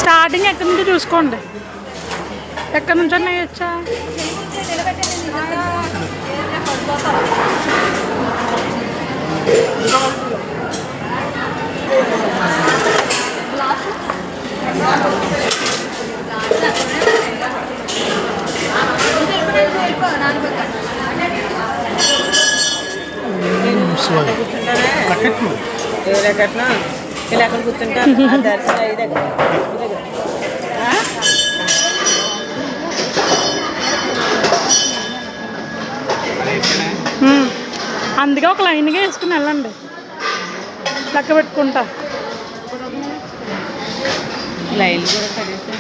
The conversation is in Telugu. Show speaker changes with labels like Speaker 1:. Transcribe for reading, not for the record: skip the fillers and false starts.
Speaker 1: స్టార్టింగ్ ఎక్కడి నుంచి చూసుకోండి. ఎక్కడి నుంచి అన్నా వేయచ్చా?
Speaker 2: కట్టినా ఇలా అక్కడ కూర్చుంటా దర్శనం అయ్యే దగ్గర
Speaker 1: అందుకే ఒక లైన్గా వేసుకుని వెళ్ళండి, లెక్క పెట్టుకుంటా.
Speaker 2: లైన్ కూడా కడేసి